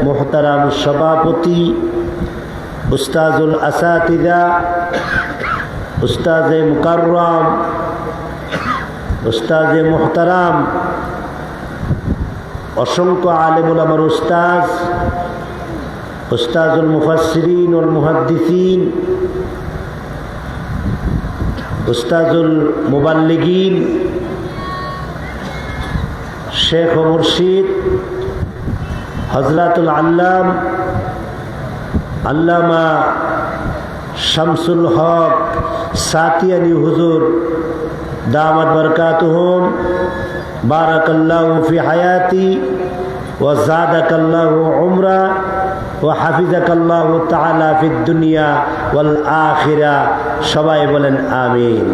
মোহতারাম সভাপতি উস্তাজুল আসাতিদা উস্তাজে মুকাররম উস্তাজে মোহতারাম অসংখ্য আলেম ওলামার উস্তাজ উস্তাজুল মুফাসসিরিন ওয়াল মুহাদ্দিসিন উস্তাজুল মুবাল্লিগিন শেখ ও মুর্শিদ হযরতুল আল্লাম আল্লামা শামসুল হক সাতিয়ানি হুজুর দামাত বরকাতুহুম বারাকাল্লাহু ফি হায়াতি ওয়া যাদাকাল্লাহু উমরা ওয়া হাফিজাকাল্লাহু তাআলা ফিদ দুনিয়া ওয়াল আখিরা। সবাই বলেন আমিন।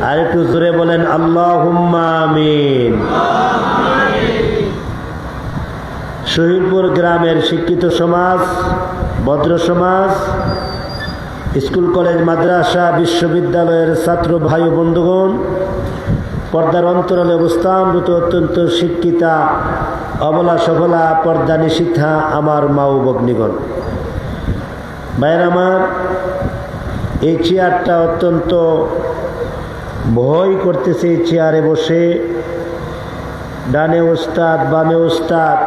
আর একটু জোরে বলেন আল্লাহুম্মা আমিন। শহীদপুর গ্রামের শিক্ষিত সমাজ, ভদ্র সমাজ, স্কুল কলেজ মাদ্রাসা বিশ্ববিদ্যালয়ের ছাত্র ভাই ও বন্ধুগণ, পর্দার অন্তরালে অবস্থানরত অত্যন্ত শিক্ষিতা অবলা সফলা পর্দা নিষিদ্ধা আমার মা ও ভগ্নীগণ, ভাইয়ের আমার, এই চেয়ারটা অত্যন্ত ভয় করতেছে। এই চেয়ারে বসে ডানে ওস্তাদ বামে ওস্তাদ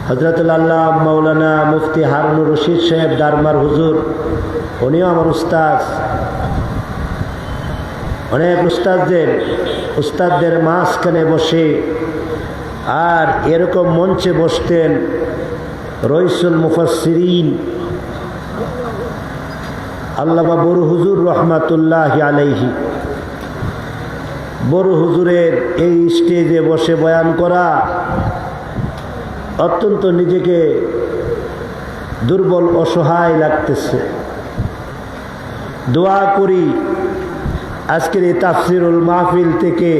হযরতুল আল্লাহ মাওলানা মুফতি হারুনুর রশিদ সাহেব দারমার হুজুর, উনিও আমার উস্তাদ। অনেক উস্তাদদের মাঝখানে বসে আর এরকম মঞ্চে বসতেন রইসুল মুফাসসিরিন আল্লামা বড় হুজুর রহমাতুল্লাহি আলাইহি। বড় হুজুরের এই স্টেজে বসে বয়ান করা অত্যন্ত নিজেকে দুর্বল অসহায় লাগতেছে। দোয়া করি আজকের এই তাফসিরুল মাহফিল থেকে,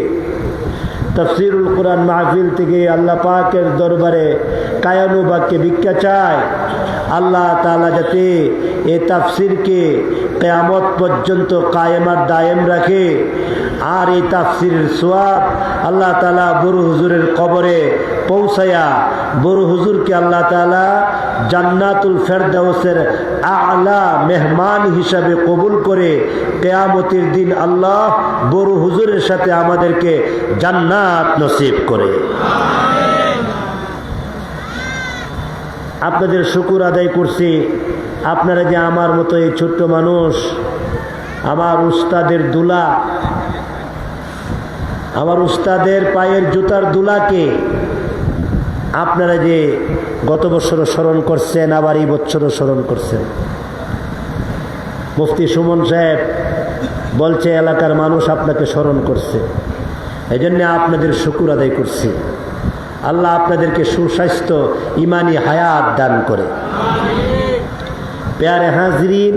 তাফসিরুল কোরআন মাহফিল থেকে আল্লাহ পাকের দরবারে কায়ানুবাককে ভিক্ষা চায় আল্লাহ তাআলা যাতে এই তাফসিরকে কিয়ামত পর্যন্ত কায়েম আর দায়েম রাখে। আর এই তাফসিরের সওয়াব আল্লাহ তাআলা বড় হুজুরের কবরে পৌঁছায়া বড় হুজুরকে আল্লাহ তাআলা জান্নাতুল ফেরদাউসের আলা মেহমান হিসাবে কবুল করে কিয়ামতের দিন আল্লাহ বড় হুজুরের সাথে আমাদেরকে জান্নাত নসিব করে। আপনাদের শুকর আদায় করছি, আপনারা যে আমার মতো এই ছোট্ট মানুষ, আমার উস্তাদের দুলা, আমার উস্তাদের পায়ের জুতার দুলাকে আপনারা যে গত বছরও স্মরণ করছেন, আবার এই বছরও স্মরণ করছেন। মুফতি সুমন সাহেব বলছে এলাকার মানুষ আপনাকে স্মরণ করছে, এই জন্য আপনাদের শুকর আদায় করছি। আল্লাহ আপনাদেরকে সুস্বাস্থ্য ইমানি হায়াত দান করে। প্যারে হাজরিন,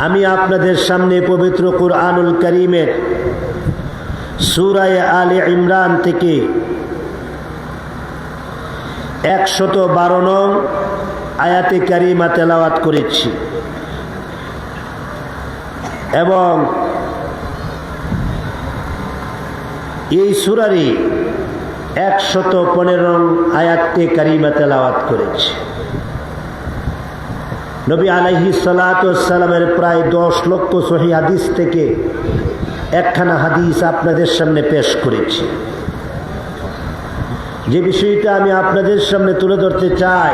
আমি আপনাদের সামনে পবিত্র কুরআনুল কারীমের সূরা আলে ইমরান থেকে 112 নং আয়াতে কারিমা তেলাওয়াত করেছি এবং এই সূরারই 115 নং আয়াতে কারিমা তেলাওয়াত করেছি। নবী আলাইহিস সালাতু ওয়াস সালামের প্রায় 10 লক্ষ সহিহ হাদিস থেকে একখানা হাদিস আপনাদের সামনে পেশ করেছি। যে বিষয়টা আমি আপনাদের সামনে তুলে ধরতে চাই,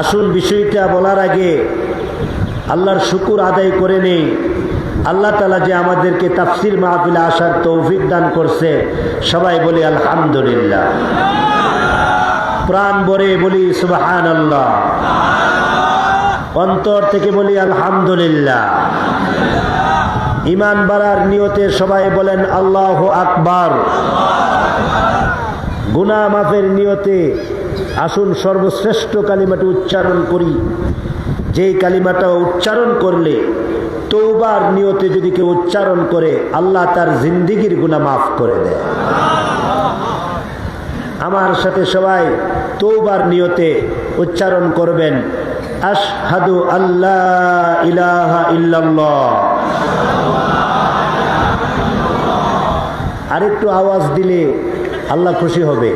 আসুন বিষয়টা বলার আগে আল্লাহর শুকর আদায় করে নেই। আল্লাহ তাআলা যে আমাদেরকে তাফসীর মাহফিলে আসার তৌফিক দান করছে, সবাই বলি আলহামদুলিল্লাহ। প্রাণ ভরে বলি সুবহানাল্লাহ, অন্তর থেকে বলি আলহামদুলিল্লাহ। ঈমান বাড়ার নিয়তে সবাই বলেন আল্লাহু আকবার। গুনাহ মাফের নিয়তে আসুন সর্বশ্রেষ্ঠ কালিমাটি উচ্চারণ করি, যেই কালিমাটা উচ্চারণ করলে তওবার নিয়তে যদি কেউ উচ্চারণ করে আল্লাহ তার জিন্দেগীর গুনাহ মাফ করে দেয়। আমার সাথে সবাই তওবার নিয়তে উচ্চারণ করবেন, আশহাদু আল্লা ইলাহা ইল্লাল্লাহ আরেকটু আওয়াজ দিলে আল্লাহ খুশি হবে।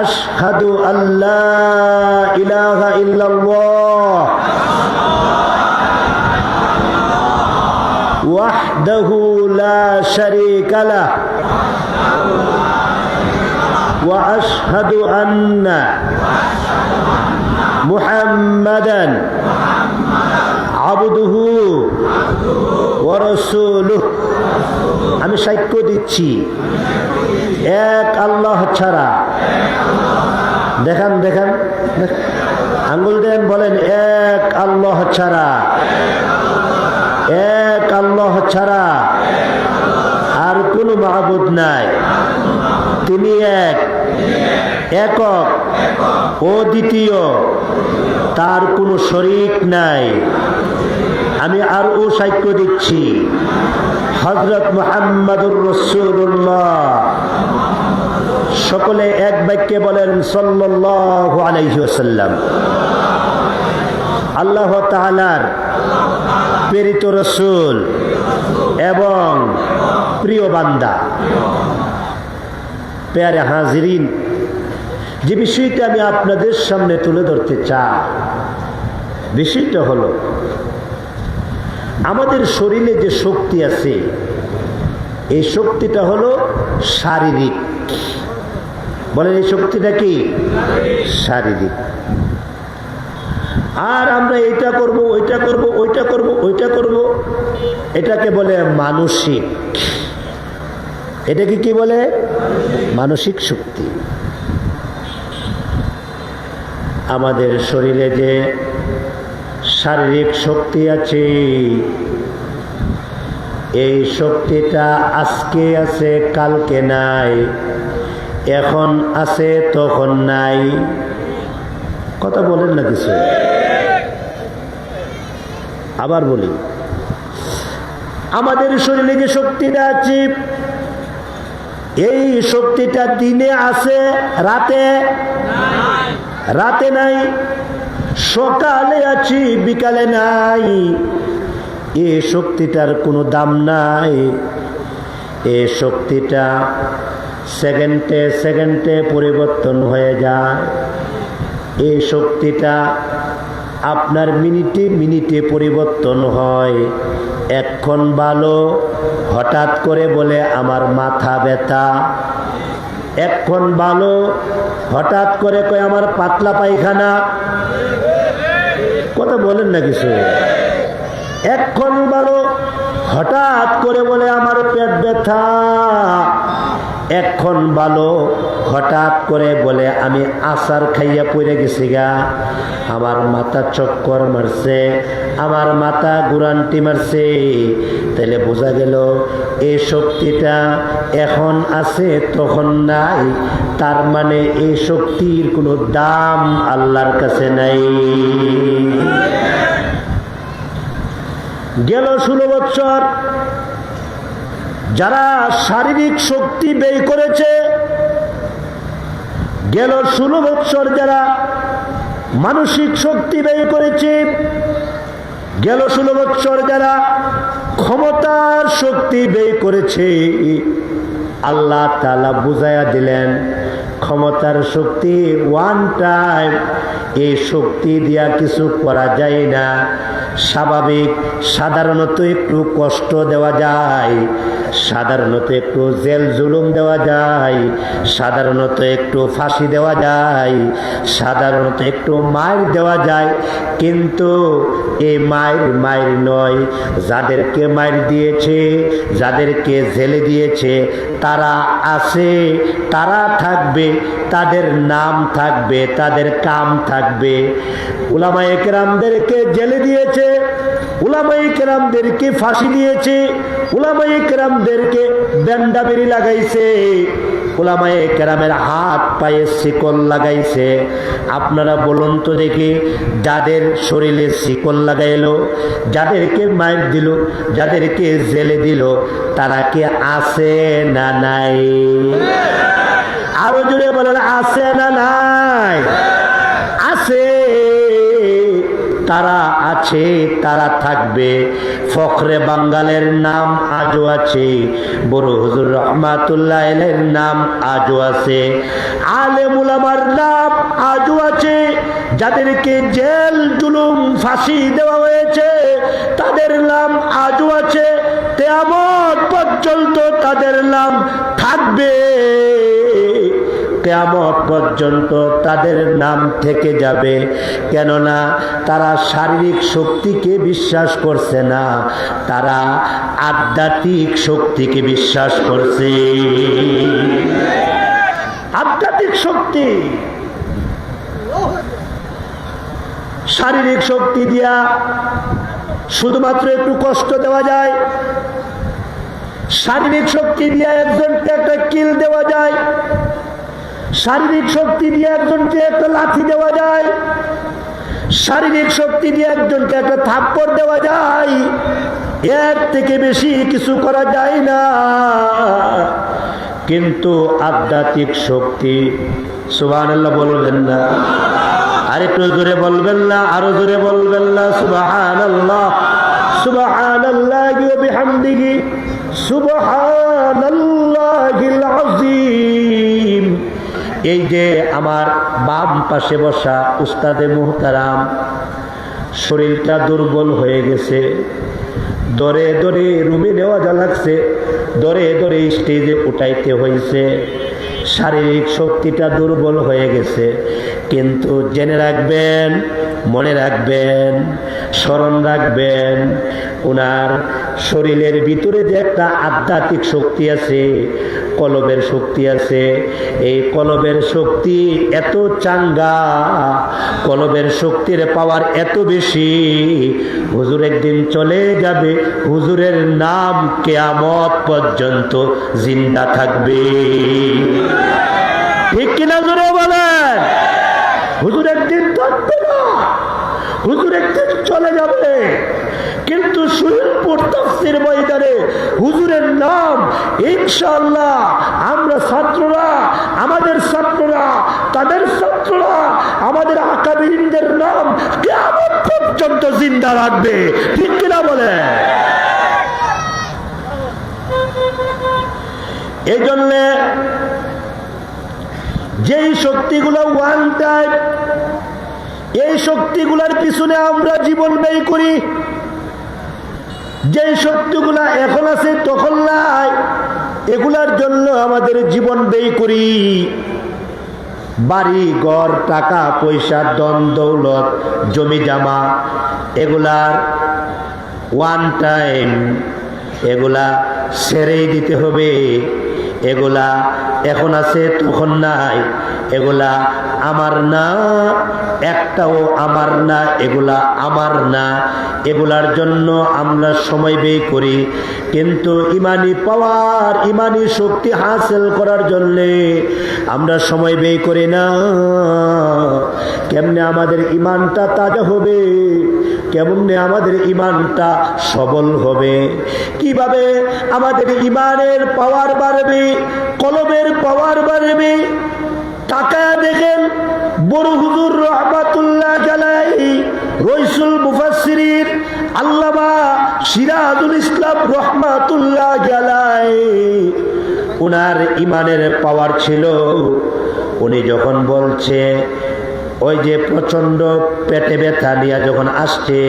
আশহাদু আল্লা ইলাহা ইল্লাল্লাহ ওয়াহদাহু লা শারীকা লাহ ওয়া আশহাদু আন্না মুহাম্মাদান আবদুহু ওয়া রাসূলুহু। আমি সাক্ষ্য দিচ্ছি এক আল্লাহ ছাড়া, দেখান দেখান আঙ্গুল দেন, বলেন এক আল্লাহ ছাড়া, এক আল্লাহ ছাড়া আর কোনো মাবুদ নাই। তিনি এক, একক, অদ্বিতীয়, তার কোনো শরীক নাই। আমি আর ও সাক্ষ্য দিচ্ছি হযরত মুহাম্মাদুর রাসূলুল্লাহ। সকলে এক বাক্যে বলেন সাল্লাল্লাহু আলাইহি ওয়াসাল্লাম। আল্লাহ তাআলার প্রেরিত রাসূল এবং প্রিয় বান্দা। প্যারে হাজিরিন, যে বিষয়টা আমি আপনাদের সামনে তুলে ধরতে চাই, বিষয়টা হলো আমাদের শরীরে যে শক্তি আছে, এই শক্তিটা হলো শারীরিক। বলেন এই শক্তিটা কি? শারীরিক। আর আমরা এটা করব, ওইটা করব, ওইটা করব, ওইটা করব, এটাকে বলে মানসিক। এটাকে কি বলে? মানসিক শক্তি। আমাদের শরীরে যে শারীরিক শক্তি আছে, এই শক্তিটা আজকে আছে কালকে নাই, এখন আছে তখন নাই। কথা বলেন না কিছু? আবার বলি, আমাদের শরীরে যে শক্তিটা আছে, এই শক্তিটা দিনে আছে, রাতে রাতে নাই, সকালে আছি বিকালে নাই। এই শক্তিটার কোনো দাম নাই। এই শক্তিটা সেকেন্ডে সেকেন্ডে পরিবর্তন হয়ে যায়। এই শক্তিটা আপনার মিনিটে মিনিটে পরিবর্তন হয়। এক্ষণ ভালো, হঠাৎ করে বলে আমার মাথা ব্যথা। এক্ষণ ভালো, হঠাৎ করে কয় আমার পাতলা পায়খানা। কথা বলেন না কিছু? এক্ষণ ভালো, হঠাৎ করে বলে আমার পেট ব্যথা। এক্ষণ ভালো, হঠাৎ করে বলে আমি আচার খাইয়া পড়ে গেছি গা, আমার মাথা চক্কর মারছে, আমার মাথা গুরান্টি মারছে। তাহলে বোঝা গেল এই শক্তিটা এখন আছে তখন নাই। তার মানে এই শক্তির কোনো দাম আল্লাহর কাছে নাই। গেল 16 বছর যারা শারীরিক শক্তি ব্যয় করেছে, গেল 16 বছর যারা মানসিক শক্তি ব্যয় করেছে, গেল 16 বছর যারা ক্ষমতার শক্তি ব্যয় করেছে, আল্লাহ তাআলা বুঝাইয়া দিলেন ক্ষমতার শক্তি ওয়ান টাইম, এই শক্তি দিয়া কিছু করা যায় না। স্বাভাবিক সাধারণত একটু কষ্ট দেওয়া যায়, সাধারণত একটু জেল জুলুম দেওয়া যায়, সাধারণত একটু ফাঁসি দেওয়া যায়, সাধারণত একটু মার দেওয়া যায়। কিন্তু এই মায়ের নয়, যাদেরকে মার দিয়েছে, যাদেরকে জেলে দিয়েছে, তারা আছে, তারা থাকবে, তাদের নাম থাকবে, তাদের কাম থাকবে। উলামায়ে কেরামদেরকে জেলে দিয়েছে, উলামায়ে কেরামদেরকে ফাঁসি দিয়েছে, উলামায়ে কেরামদেরকে বেন্ডাবেরি লাগাইছে, উলামায়ে কেরামের হাত পায়ে শিকল লাগাইছে। আপনারা বলুন তো দেখি, যাদের শরীরে শিকল লাগাইলো, যাদেরকে মার দিল, যাদেরকে জেলে দিল, তারা কি আছে না নাই? আরো জোরে বলেন, আছে না নাই? আছে, তারা আছে। আছে তারা থাকবে। ফখরে বাঙ্গালের নাম আজও আছে, বড় হুজুর রহমাতুল্লাহ আলাইহির নাম আজও আছে, আলেম উলামার নাম আজও আছে। যাদেরকে জেল জুলুম ফাঁসি দেওয়া হয়েছে তাদের নাম আজও আছে, কিয়ামত পর্যন্ত তাদের নাম থাকবে, কিয়ামত পর্যন্ত তাদের নাম থেকে যাবে। কেননা তারা শারীরিক শক্তিকে বিশ্বাস করছে না, তারা আধ্যাত্মিক শক্তিকে বিশ্বাস করছে। আধ্যাত্মিক শক্তি, শারীরিক শক্তি দিয়া শুধুমাত্র একটু কষ্ট দেওয়া যায়, শারীরিক শক্তি দিয়ে একজনকে একটা কিল দেওয়া যায়, শারীরিক শক্তি দিয়ে একজনকে একটা লাঠি দেওয়া যায়, শারীরিক শক্তি দিয়ে একজনকে একটা থাপ্পড় দেওয়া যায়, এর থেকে বেশি কিছু করা যায় না। কিন্তু আধ্যাত্মিক শক্তি, সুবহানাল্লাহ বলবেন না? আরেকটু জোরে বলবেন না? আরো জোরে বলবেন না? সুবহানাল্লাহ, সুবহানাল্লাহি ওয়া বিহামদিহি, সুবহানাল্লাহিল আযীম। এই যে আমার বাম পাশে বসা উস্তাদে মুহতারাম, শরীরটা দুর্বল হয়ে গেছে, দরে দরে রুমে নেওয়া যা লাগছে, দরে দরে স্টেজে উঠাইতে হয়েছে, শারীরিক শক্তিটা দুর্বল হয়ে গেছে। কিন্তু জেনে রাখবেন, মনে রাখবেন, স্মরণ রাখবেন, ওনার শরীরের ভিতরে যে একটা আধ্যাত্মিক শক্তি আছে, কলবের শক্তি আছে, এই কলবের শক্তি এত চাঙ্গা, কলবের শক্তির পাওয়ার এত বেশি, হুজুর একদিন চলে যাবে, হুজুরের নাম কিয়ামত পর্যন্ত জিন্দা থাকবে। ঠিক কিনা জোরে বলেন? হুজুর একদিন থাকবে না, হুজুর একদিন চলে যাবে, কিন্তু সুহিলপুর তাফসীর ময়দানে হুজুরের নাম ইনশাআল্লাহ আমরা ছাত্ররা, আমাদের ছাত্ররা, তাদের ছাত্ররা, আমাদের আকাবিরিনদের নাম কিয়ামত পর্যন্ত জিন্দা রাখবে। ঠিক কিনা বলে? এই জন্যে যেই শক্তিগুলো ওয়ান টাইম, এই শক্তিগুলোর পিছনে আমরা জীবন ব্যয় করি, যে শক্তিগুলা এখন আছে তখন নাই, এগুলার জন্য আমাদের জীবন ব্যয় করি। বাড়ি ঘর, টাকা পয়সা, ধন দৌলত, জমি জামা, এগুলার ওয়ান টাইম, এগুলা ছেড়েই দিতে হবে। এগুলা এখন আছে তখন নাই, এগুলা আমার না, একটাও আমার না, এগুলা আমার না। এগুলার জন্য আমরা সময় ব্যয় করি, কিন্তু ইমানি পাওয়ার, ইমানি শক্তি হাসিল করার জন্যে আমরা সময় ব্যয় করি না। কেমনে আমাদের ইমানটা তাজা হবে, কেমনে আমাদের ইমানটা সবল হবে, কিভাবে আমাদের ইমানের পাওয়ার বাড়বে, কলবের পাওয়ার বাড়বে। তাকায়া দেখেন বড় হুজুর রহমাতুল্লাহ আলাইহি, রইসুল মুফাসসিরিন আল্লামা সিরাজুল ইসলাম রহমাতুল্লাহ আলাইহি, উনার ইমানের পাওয়ার ছিল। উনি যখন বলছে, ওই যে প্রচন্ড পেটে ব্যথা নিয়ে যখন আসছে,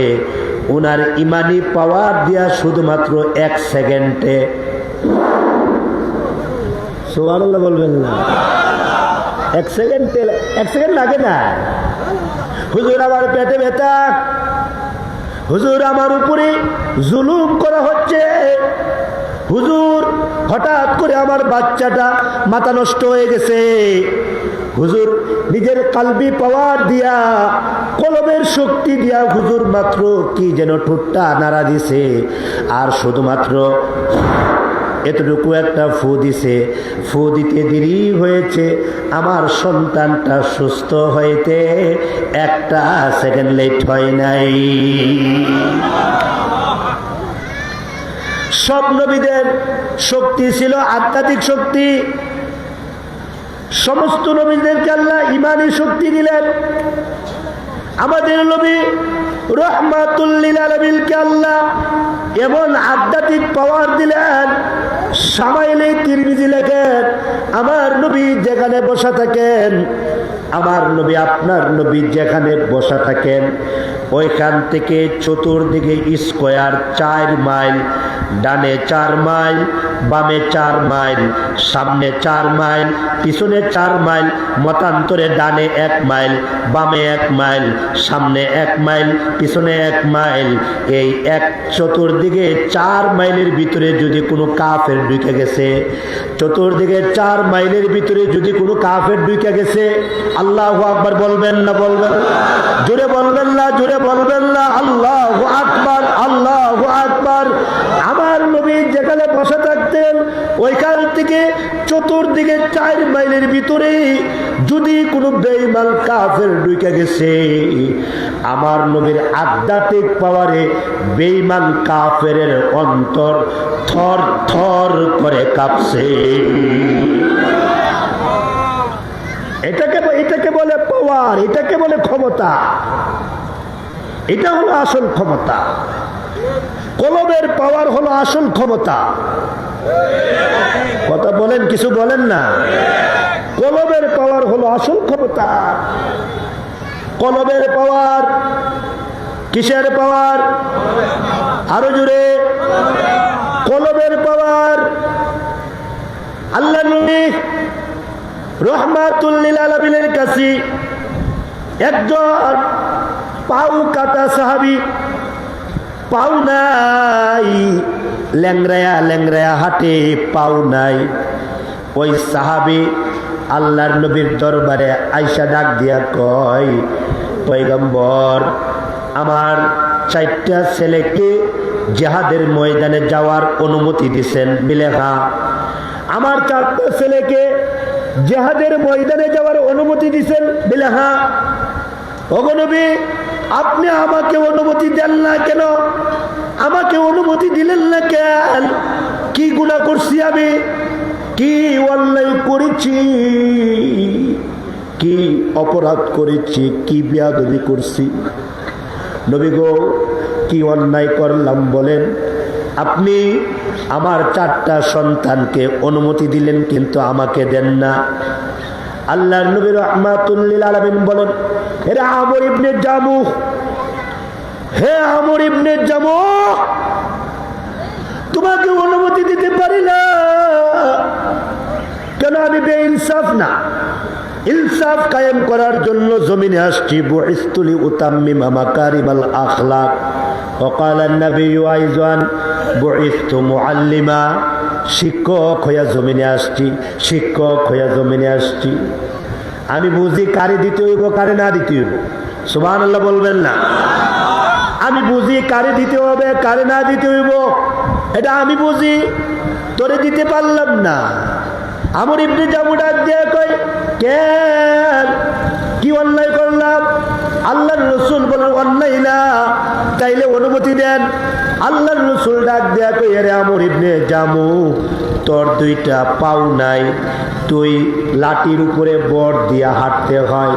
উনার ইমানি পাওয়ার দিয়া শুধুমাত্র 1 সেকেন্ডে, সুবহানাল্লাহ বলবেন না? 1 সেকেন্ড লাগে না। হুজুর আমার পেটে ব্যথা, হুজুর আমার উপরে জুলুম করা হচ্ছে, হুজুর হঠাৎ করে আমার বাচ্চাটা মাথা নষ্ট হয়ে গেছে। হুজুর নিজের কালবি পাওয়ার দিয়া, কলবের শক্তি দিয়া হুজুর মাত্র কি যেন ঠোঁটটা নাড়া দিছে, আর শুধুমাত্র এতটুকু একটা ফু দিছে। ফু দিতে দেরি হয়েছে, আমার সন্তানটা সুস্থ হইতে 1 সেকেন্ড লেট হয় নাই। সব নবীদের শক্তি ছিল আধ্যাত্মিক শক্তি, সমস্ত নবীদেরকে আল্লাহ ইমানি শক্তি দিলেন। আমাদের নবী রহমাতুল লিল আলামিনকে আল্লাহ এমন আধ্যাত্মিক পাওয়ার দিলেন। শামাইলে তিরমিজি লেখেন, আমার নবী যেখানে বসা থাকেন, আমার নবী আপনার নবী যেখানে বসা থাকেন, ওইখান থেকে চতুর্দিকে স্কোয়ার 4 মাইল, ডানে 4 মাইল, বামে 4 মাইল, সামনে 4 মাইল, পিছনে 4 মাইল, মতান্তরে ডানে 1 মাইল, বামে 1 মাইল, সামনে 1 মাইল, পিছনে 1 মাইল। এই এক চতুর্দিকে 4 মাইলের ভিতরে যদি কোনো কাফের ঢুকে গেছে, চতুর্দিকে 4 মাইলের ভিতরে যদি কোনো কাফের ঢুকে গেছে, আল্লাহু আকবার বলবেন না? বলবেন, জোরে বলবেন না? জোরে বলবেন না? আল্লাহু আকবার, আল্লাহু আকবার। আমার নবী যেখানে বসে থাকতেন ওইখান থেকে চতুর্দিকে 4 মাইলের ভিতরে যদি কোনো বেঈমান কাফের ঢুকে গেছে, আমার নবীর আধ্যাত্মিক পাওয়ারে বেঈমান কাফের অন্তর থর থর করে কাঁপছে। এটাকে বলে পাওয়ার, এটাকে বলে ক্ষমতা। এটা হলো আসল ক্ষমতা। কলবের পাওয়ার হলো আসল ক্ষমতা। কথা বলেন, কিছু বলেন না? কলবের পাওয়ার হলো আসল ক্ষমতা। কলবের পাওয়ার, কিসের পাওয়ার? আরো জোরে, কলবের পাওয়ার। আল্লাহ নবী রহমাতুল লিল আলামিনের কাছে একজন পাউ কাটা সাহাবী, পাউ নাই, ল্যাংরায়া ল্যাংরায়া হাঁটে, পাউ নাই। ওই সাহাবী আল্লাহর নবীর দরবারে আইসা ডাক দিয়া কয়, পয়গম্বর, আমার 4টা ছেলেকে জিহাদের ময়দানে যাওয়ার অনুমতি দিছেন? বলে হ্যাঁ। আমার 4টা ছেলেকে জিহাদের ময়দানে যাওয়ার অনুমতি দিছেন? বলে হ্যাঁ। ওগো নবী, আপনি আমাকে অনুমতি দেন না কেন? আমাকে অনুমতি দিলেন না কেন? কি গুনাহ করছি আমি? কি অন্যায় করেছি? কি অপরাধ করেছি? কি বেয়াদবি করছি? নবী গো, কি অন্যায় করলাম বলেন? আপনি আমার 4টা সন্তানকে অনুমতি দিলেন কিন্তু আমাকে দেন না। আল্লাহর নবী রাহমাতুল লিল আলামিন বলেন, হে আমর ইবনে জামুহ, হে আমর ইবনে জামুহ, তোমাকে অনুমতি দিতে পারি না। কেন? আমি বেইনসাফ না। ইনসাফ কায়েম করার জন্য জমিনে আসছি। বুইসতু লিউতাম্মিমা মাকারিমাল আখলাক। وقال النبي أيضا بعثت معلما। শিক্ষক হইয়া জমিনে আসছি, শিক্ষক হইয়া জমিনে আসছি। আমি বুঝি কারে দিতে হইব, কারে না দিতে হইব। সুবহানাল্লাহ বলবেন না? আমি বুঝি কারে দিতে হবে, কারে না দিতে হইব, এটা আমি বুঝি। তোরে দিতে পারলাম না। আমর ইবনে জামু ডাক দিয়ে কই, কেন? কি অন্যায় করলাম? আল্লাহর রাসূল বলেন, অন্যায় না, তাইলে অনুমতি দেন। আল্লাহর রাসূল ডাক দিয়া কই, আরে আমর ইবনে জামু, তোর 2টা পাও নাই, তুই লাঠির উপরে বর দিয়া হাঁটতে হয়,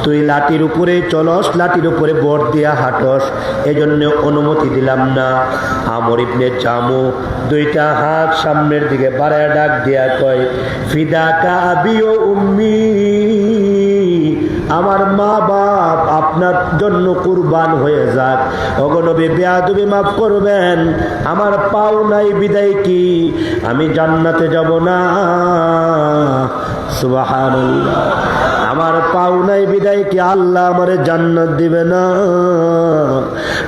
তুই লাঠির উপরে চলস, লাঠির উপরে বর দিয়া হাঁটস, এজন্য অনুমতি দিলাম না। আমর ইবনে জামু 2টা হাত সামনের দিকে বাড়ায় ডাক দিয়া কয়, ফিদাকা আবি ও উম্মি, আমার মা বাপ আপনার জন্য কুরবান হয়ে যাক। ওগো নবী, বেয়াদবি মাফ করবেন, আমার পাও নাই বিদায় কি আমি জান্নাতে যাব না? সুবহানাল্লাহ। আমার পাও নাই বিদায় কি আল্লাহ আমারে জান্নাত দিবে না?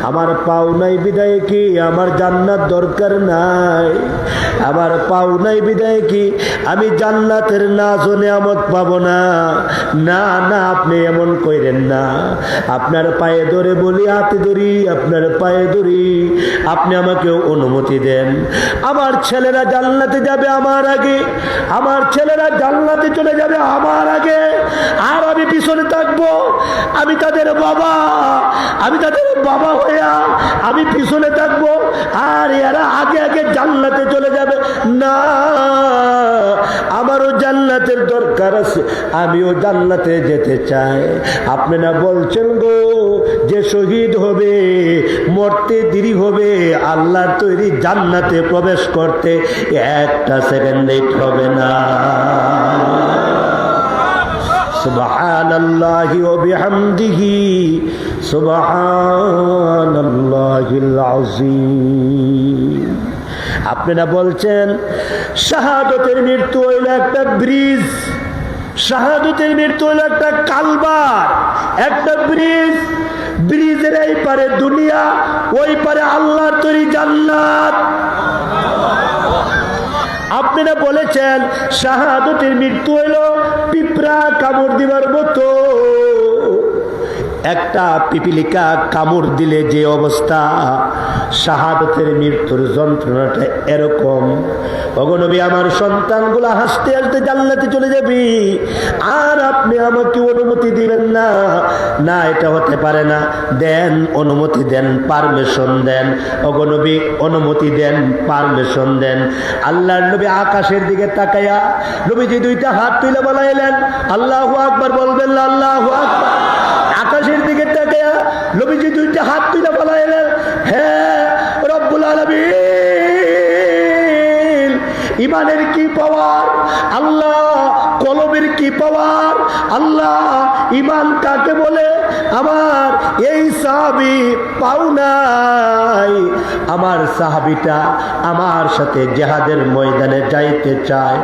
আমার পাও নাই বিদায় কি আমার জান্নাত দরকার নাই? আমার পাও নাই বিদায় কি আমি জান্নাতের নাজ ও নিয়ামত পাবো না? না না, আপনি এমন কইরেন না। আপনার পায়ে ধরে বলি, হাতে ধরি, আপনার পায়ে ধরি, আপনি আমাকে অনুমতি দেন। আমার ছেলেরা জান্নাতে যাবে আমার আগে, আমার ছেলেরা জান্নাতে চলে যাবে আমার আগে, আর আমি আমি পিছনে থাকবো, আমি তাদের বাবা হইয়া আমি পিছনে থাকবো, আর এরা আগে আগে জান্নাতে চলে যাবে। না, আমারও জান্নাতের দরকার আছে, আমিও জান্নাতে যেতে চাই। আপনি না বলছেন গো যে শহীদ হবে, মরতে দেরি হবে, আল্লাহর তৈরি জান্নাতে প্রবেশ করতে একটা সেকেন্ড লেট হবে না। সুবহানাল্লাহি ওয়া বিহামদিহি সুবহানাল্লাহিল আযীম। আপনারা বলছেন শাহাদাতের মৃত্যু হইল একটা ব্রিজ, শাহাদাতের মৃত্যু হইল একটা কালবার, একটা ব্রিজ। ব্রিজের এই পারে দুনিয়া, ওই পারে আল্লাহর তৈরি জান্নাত। আপনারা বলেছেন শাহাদাতের মৃত্যু হইল পিঁপড়া কামড় দিবার মতো। একটা পিপিলিকা কামড় দিলে যে অবস্থা, শাহাদাতের মৃত্যুর যন্ত্রণাটা এরকম। ওগো নবী, আমার সন্তানগুলো হাসতে হাসতে জান্নাতে চলে যাবে, আর আপনি আমাকে অনুমতি দিবেন না? না, এটা হতে পারে না। দেন, অনুমতি দেন, পারমিশন দেন। ওগো নবী, অনুমতি দেন, পারমিশন দেন। আল্লাহর নবী আকাশের দিকে তাকাইয়া নবীজি দুইটা হাত তুলে বলাইলেন আল্লাহু আকবার, বলবেন না আল্লাহু আকবার? আকাশের দিকে তাকাইয়া নবীজি দুইটা হাত তুলে বলাইলেন, হে রব্বুল আলামিন, ইমানের কি পাওয়ার আল্লাহ, কলবের কি পাওয়ার আল্লাহ, ইমান কাকে বলে? আমার এই সাহাবী পাও নাই, আমার সাহাবীটা আমার সাথে জিহাদের ময়দানে যাইতে চায়,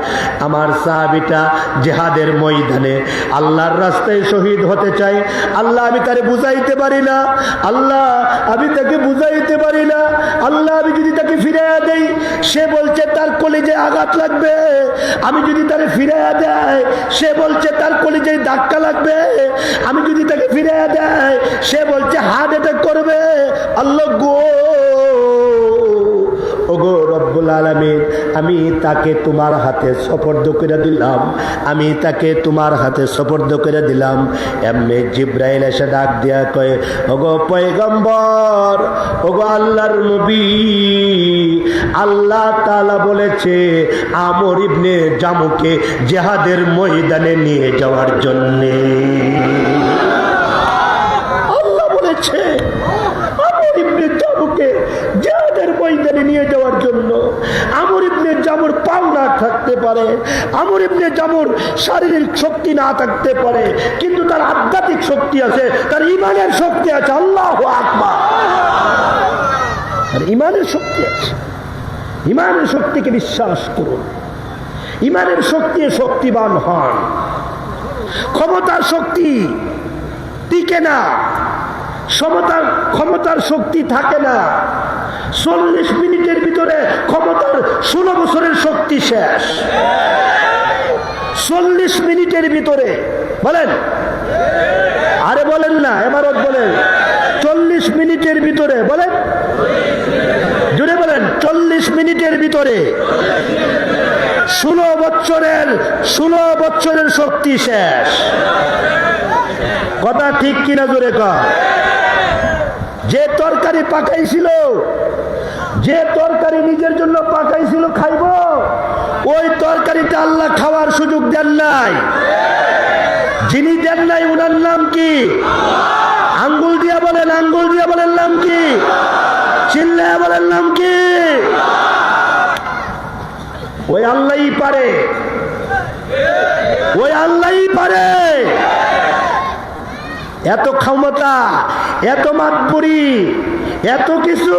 আমার সাহাবীটা জিহাদের ময়দানে আল্লাহর রাস্তায় শহীদ হতে চায়। আল্লাহ, আমি তারে বুঝাইতে পারি না, আল্লাহ আমি তাকে বুঝাইতে পারি না। আল্লাহ, আমি যদি তাকে ফিরাইয়া দেই, সে বলছে তার কলিজায় আঘাত লাগবে। আমি যদি তারে ফিরাইয়া দেয়, সে বলছে তার কলিজায় ধাক্কা লাগবে। আমি যদি তাকে ফিরাইয়া দেয়, সে বলছে হার্ট অ্যাটাক করবে। আল্লাহ গো, ওগো রব্বুল আলামিন, আমি তাকে তোমার হাতে সুপর্দ করে দিলাম, আমি তাকে তোমার হাতে সুপর্দ করে দিলাম। এমনি জিবরাইল এসে ডাক দিয়া কয়, ওগো পয়গম্বর, ওগো আল্লাহর নবী, আল্লাহ তাআলা বলেছে আমর ইবনে জামুকে জিহাদের ময়দানে নিয়ে যাওয়ার জন্য। আল্লাহ বলেছে আমর ইবনে জামুকে জিহাদের ময়দানে নিয়ে যাওয়ার জন্য। আমর ইবনে জামুর পাও না থাকতে পারে, আমর ইবনে জামুর শারীরিক শক্তি না থাকতে পারে, কিন্তু তার আধ্যাত্মিক শক্তি আছে, তার ইমানের শক্তি আছে। আল্লাহু আকবার। আর ইমানের শক্তি আছে, ইমানের শক্তিকে বিশ্বাস করুন। ইমানের শক্তি শক্তিবান হন। ক্ষমতার শক্তি টিকে না, ক্ষমতার শক্তি থাকে না। 40 মিনিটের ভিতরে ক্ষমতার 16 বছরের শক্তি শেষ। 40 মিনিটের ভিতরে, বলেন, আরে বলেন না, এবারও বলেন, 40 মিনিটের ভিতরে, বলেন জুড়ে বলেন, 40 মিনিটের ভিতরে 16 বছরের শক্তি শেষ। কথা ঠিক কিনা জোরে কর? যে তরকারি পাকাইছিল, যে তরকারি নিজের জন্য পাকাইছিল খাইব, ওই তরকারিটা আল্লাহ খাওয়ার সুযোগ দেন নাই। যিনি দেন নাই ওনার নাম কি? আঙ্গুল দিয়া বলেন, আঙ্গুল দিয়া বলেন নাম কি? চিল্লায়া বলেন নাম কি? ওই আল্লাহই পারে, ওই আল্লাহই পারে। এত ক্ষমতা, এত মাতবরি, এত কিছু,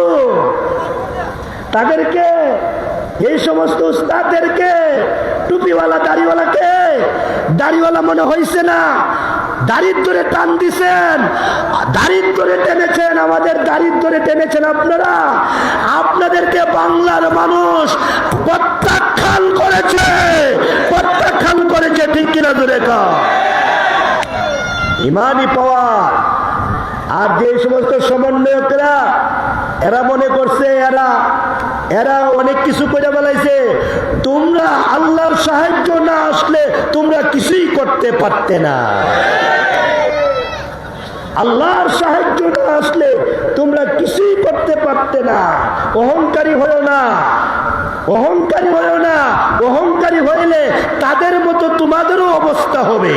তাদেরকে, এই সমস্ত উস্তাদদেরকে, টুপিওয়ালা দাড়িওয়ালাকে দাড়িওয়ালা মনে হয়েছে না, দারিদ্রে টান দিছেন, দারিদ্রে টেনেছেন, আমাদের দারিদ্রে টেনেছেন আপনারা। আপনাদেরকে বাংলার মানুষ প্রত্যাখ্যান করেছে, প্রত্যাখ্যান করেছে, ঠিক কিনা জোরে কর? ইমানি পাওয়ার। আর যে সমস্ত সমন্বয়করা এরা মনে করছে এরা অনেক কিছু করে বেলাইছে। তোমরা আল্লাহর সাহায্য না আসলে তোমরা কিছুই করতে পারতে না। আল্লাহর সাহায্য না আসলে তোমরা কিছুই করতে পারতে না। অহংকারী হয়েও না, অহংকারী হয়েও না। অহংকারী হইলে তাদের মতো তোমাদেরও অবস্থা হবে।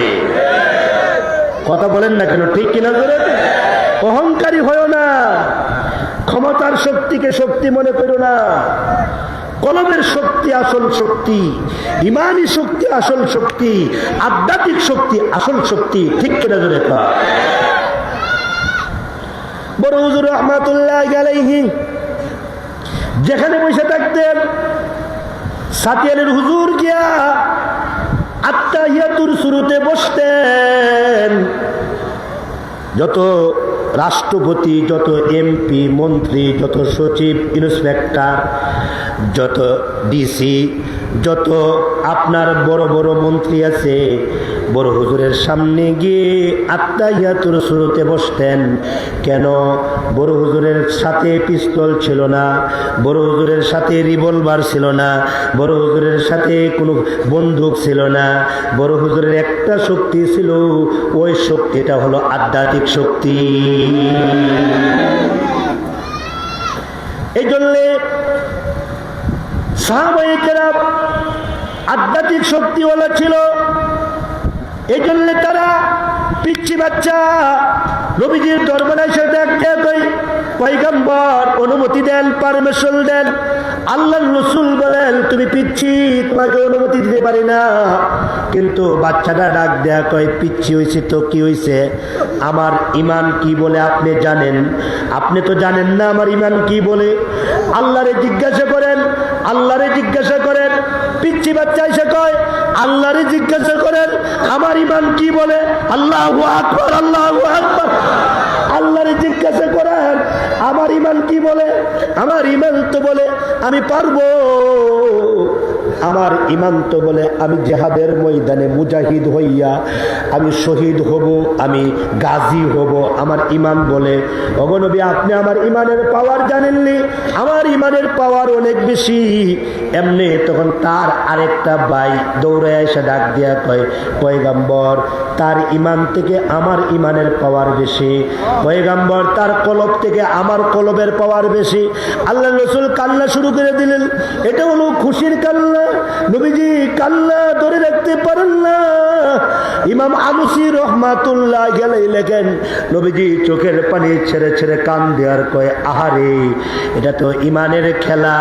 কথা বলেন না কেন, ঠিক কিনা ধরে? অহংকারী হয়েও না, ক্ষমতার শক্তিকে শক্তি মনে করো না। কলমের শক্তি আসল শক্তি, ইমানি শক্তি আসল শক্তি, আধ্যাত্মিক শক্তি আসল শক্তি, ঠিক কিনা ধরে? বড় হুজুর রহমাতুল্লাহ আলাইহি যেখানে বসে থাকতেন, সাতিয়ালের হুজুর গিয়া আত্তাহিয়াতুর শুরুতে বসতেন। যত রাষ্ট্রপতি, যত এমপি, মন্ত্রী, যত সচিব, ইন্সপেক্টর, যত ডিসি, যত আপনার বড় বড় মন্ত্রী আছে, বড় হুজুরের সামনে গিয়ে আত্তাহিয়াতুর শুরুতে বসতেন। কেন? বড় হুজুরের সাথে পিস্তল ছিল না, বড় হুজুরের সাথে রিভলভার ছিল না, বড় হুজুরের সাথে কোনো বন্দুক ছিল না। বড় হুজুরের একটা শক্তি ছিল, ওই শক্তিটা হলো আধ্যাত্মিক শক্তি। এই জন্যে সাহাবায়ে কেরাম আধ্যাত্মিক শক্তিওয়ালা ছিল। এই জন্য তারা পিচ্ছি বাচ্চা নবীজির দরবারে এসে দেখতে কই পয়গম্বর অনুমতি দেন, পারমিশন দেন। আল্লাহর রাসূল বলেন তুমি পিচ্ছি, তোমাকে অনুমতি দিতে পারি না। কিন্তু বাচ্চাটা ডাক দেয়া কয় পিচ্ছি হয়েছে তো কি হয়েছে, আমার ইমান কি বলে আপনি জানেন? আপনি তো জানেন না আমার ইমান কি বলে। আল্লাহরে জিজ্ঞাসা করেন, আল্লাহরে জিজ্ঞাসা করেন। পিচ্ছি বাচ্চা এসে কয় আল্লাহরে জিজ্ঞাসা করেন আমার ইমান কি বলে। আল্লাহু আকবার, আল্লাহু আকবার। আল্লাহরে জিজ্ঞাসা করেন আমার ইমান কি বলে। আমার ইমান তো বলে আমি পারবো, আমার ইমান তো বলে আমি জিহাদের ময়দানে মুজাহিদ হইয়া আমি শহীদ হব, আমি গাজী হব। আমার ইমান বলে। ওগো নবী আপনি আমার ইমানের পাওয়ার জানেননি? আমার ইমানের পাওয়ার অনেক বেশি। এমনি তখন তার আরেকটা ভাই দৌড়ে এসে ডাক দিয়া কয় পয়গম্বর তার ইমান থেকে আমার ইমানের পাওয়ার বেশি। পয়গম্বর তার কলব থেকে আমার কলবের পাওয়ার বেশি। আল্লাহ রাসূল কান্না শুরু করে দিলেন। এটা হলো খুশির কান্না। নবীজি কান্না ধরে রাখতে পারেন না। ইমাম আলুসি রহমাতুল্লাহ আলাইহি লেখেন নবীজি চোখের পানি ছেড়ে ছেড়ে কান দেওয়ার কয় আহারে এটা তো ইমানের খেলা।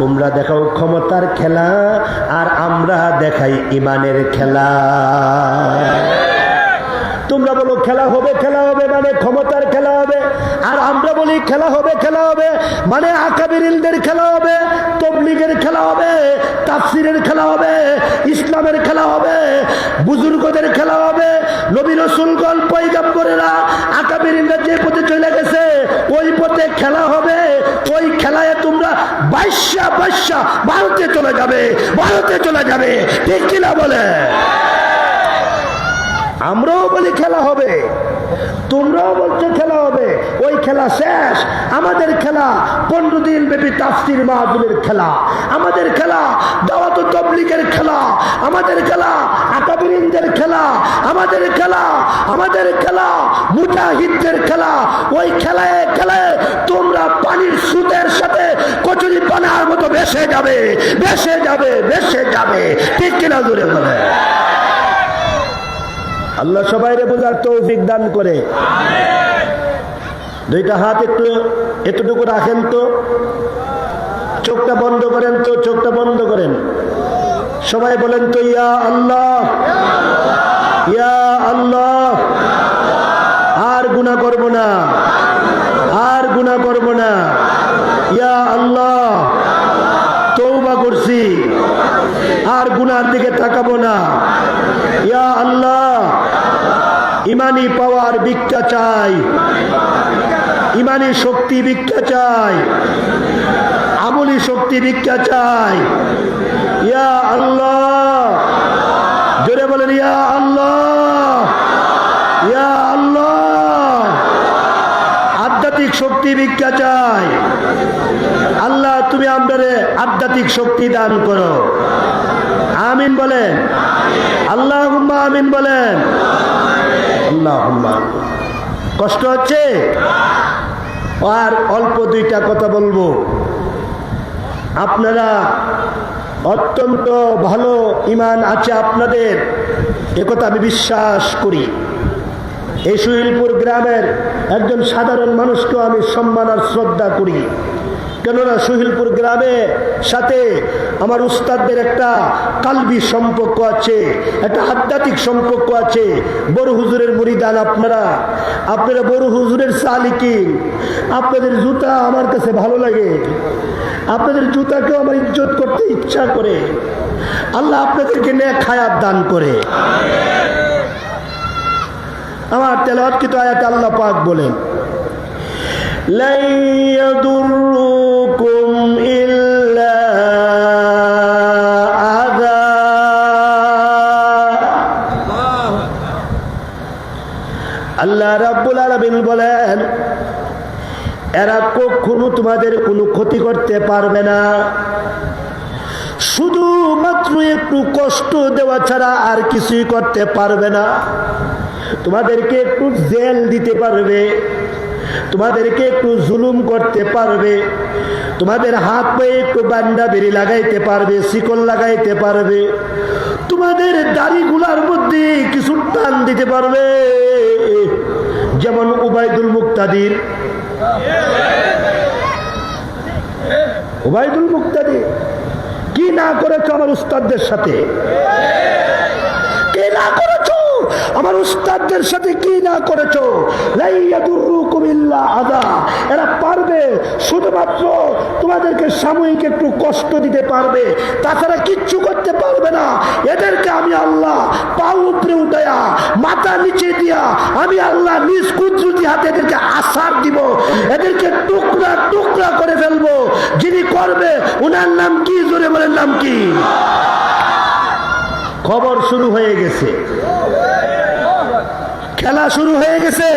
তোমরা দেখাও ক্ষমতার খেলা আর আমরা দেখাই ইমানের খেলা। তোমরা বলো খেলা হবে, খেলা হবে মানে ক্ষমতার খেলা হবে, আর আমরা বলি খেলা হবে, খেলা হবে মানে আকাবিরিনদের খেলা হবে, তাবলীগের খেলা হবে, তাফসীরের খেলা হবে, ইসলামের খেলা হবে, বুজুর্গদের খেলা হবে। নবী রাসূলগণ পয়গম্বরেরা আকাবিরিনরা যে পথে চলে গেছে ওই পথে খেলা হবে। ওই খেলায় তোমরা বাইশা ভারতে চলে যাবে, ভারতে চলে যাবে, ঠিক কিনা বলে? আমরাও বলি খেলা হবে, তোমরাও বলছো খেলা হবে। ওই খেলা শেষ। আমাদের খেলা 15 দিন ব্যাপী তাফসীর মাহফিলের খেলা, আমাদের খেলা দাওয়াত ও তাবলীগের খেলা, আমাদের খেলা আকাবিরিনদের খেলা, আমাদের খেলা মুজাহিদদের খেলা। ওই খেলায় খেলায় তোমরা পানির স্রোতের সাথে কচুরি পানার মতো ভেসে যাবে, ভেসে যাবে, ভেসে যাবে, ঠিক কিনা জোরে বলে? আল্লাহ সবাইরে বোঝার তৌফিক দান করে। দুইটা হাত একটু এতটুকু রাখেন তো, চোখটা বন্ধ করেন তো, চোখটা বন্ধ করেন। সবাই বলেন তো ইয়া আল্লাহ, ইয়া আল্লাহ। আর গুনাহ করব না, আর গুনাহ করব না। ইয়া আল্লাহ তওবা করছি, আর গুনার দিকে তাকাবো না। ইয়া আল্লাহ ইমানি পাওয়ার ভিক্ষা চাই, ইমানি শক্তি ভিক্ষা চাই, আমলি শক্তি ভিক্ষা চাই। ইয়া আল্লাহ জোরে বলেন ইয়া আল্লাহ, ইয়া আল্লাহ। আধ্যাত্মিক শক্তি ভিক্ষা চাই। আপনারে আধ্যাত্মিক শক্তি দান করো। আমিন বলেন। আল্লাহুম্মা আমিন বলেন। আল্লাহুম্মা। কষ্ট হচ্ছে? আর অল্প দুইটা কথা বলবো। আপনারা অত্যন্ত ভালো ঈমান আছে আপনাদের, একথা আমি বিশ্বাস করি। এই সুহিলপুর গ্রামের একজন সাধারণ মানুষকেও আমি সম্মান আর শ্রদ্ধা করি। কেননা সুহিলপুর গ্রামের সাথে আমার উস্তাদদের একটা কালবি সম্পর্ক আছে, একটা আধ্যাত্মিক সম্পর্ক আছে। বড় হুজুরের মুরিদান আপনারা বড় হুজুরের সালিকিন। আপনাদের জুতা আমার কাছে ভালো লাগে, আপনাদের জুতাকেও আমার ইজ্জত করতে ইচ্ছা করে। আল্লাহ আপনাদেরকে নেক হায়াত দান করে। আমার তেলাওয়াতকৃত আয়াতে আল্লাহ পাক বলেন, লা ইয়াদুররুকুম ইল্লা আযা। আল্লাহ রাব্বুল আলামিন বলেন, এরা কখনো তোমাদের কোনো ক্ষতি করতে পারবে না, শুধুমাত্র একটু কষ্ট দেওয়া ছাড়া আর কিছুই করতে পারবে না। তোমাদেরকে একটু জেল দিতে পারবে, তোমাদেরকে একটু জুলুম করতে পারবে, তোমাদের হাত পায়ে একটু বান্ডা বেরি লাগাইতে পারবে, শিকল লাগাইতে পারবে, তোমাদের দাড়িগুলার মধ্যে কিছু টান দিতে পারবে। যেমন উবাইদুল মুক্তাদির কি না করেছো আমার উস্তাদদের সাথে, কি না করেছো আমার উস্তাদদের সাথে, কি না করেছো। লা ইয়াদুররুকুম ইল্লা আযা। এরা পারবে শুধুমাত্র তোমাদেরকে সাময়িক একটু কষ্ট দিতে পারবে, তাছাড়া কিচ্ছু করতে পারবে না। এদেরকে আমি আল্লাহ পা উপরে উঠায়া মাথা নিচে দিয়া আমি আল্লাহ নিজ কুদরতি হাতে এদেরকে আছাড় দিব, এদেরকে টুকরা টুকরা করে ফেলবো। যিনি করবে ওনার নাম কি? জোরে বলেন নাম কি? খবর শুরু হয়ে গেছে, খেলা শুরু হয়ে গেছে,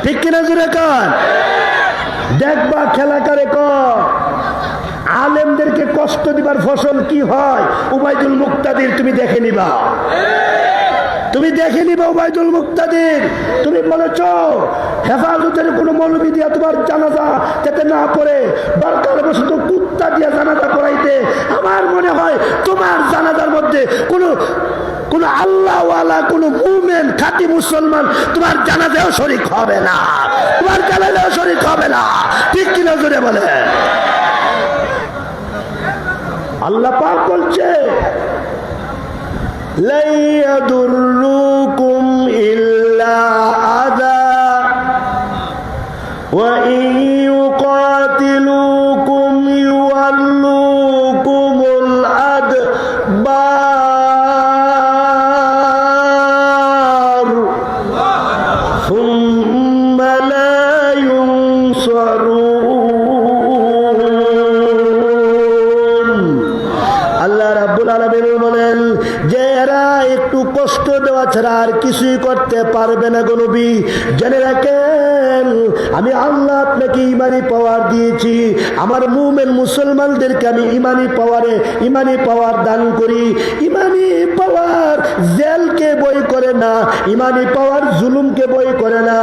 ঠিক কিনা জোরে কান? দেখবা খেলা কারে কর। আলেমদেরকে কষ্ট দিবার ফসল কি হয়? উবাইদুল মুক্তাদির তুমি দেখে নিবা, তুমি দেখে নিবা উবাইদুল মুক্তাদির। তুমি বলেছ হেফাজতের কোনো মৌলবী দিয়া তোমার জানাজা যাতে না পড়ে, দরকার বসত কুত্তা দিয়া জানাজা পড়াইতে। আমার মনে হয় তোমার জানাজার মধ্যে কোনো আল্লাহওয়ালা, কোনো মুমিন খাঁটি মুসলমান তোমার জানাজাও শরীক হবে না, তোমার জানাজাও শরীক হবে না, ঠিক কিনা জোরে বলে। আল্লাহ পাক বলছে, লা ইয়াদুররুকুম ইল্লা আযা ওয়া ইন ইউকাতিলুকুম ইউওয়াল্লুকুমুল আদবার সুম্মা লা ইউনসারুন। আল্লাহ রাব্বুল আলামিন বলেন যে এরা একটু কষ্ট দেওয়া ছাড়া আর কিছুই করতে পারবে না। গো নবী, জেনে রাখেন আমি আল্লাহ আপনাকে ইমানি পাওয়ার দিয়েছি। আমার মুমিন মুসলমানদেরকে আমি ইমানি পাওয়ার দান করি। ইমানি পাওয়ার জেলকে বই করে না, ইমানি পাওয়ার জুলুমকে বই করে না।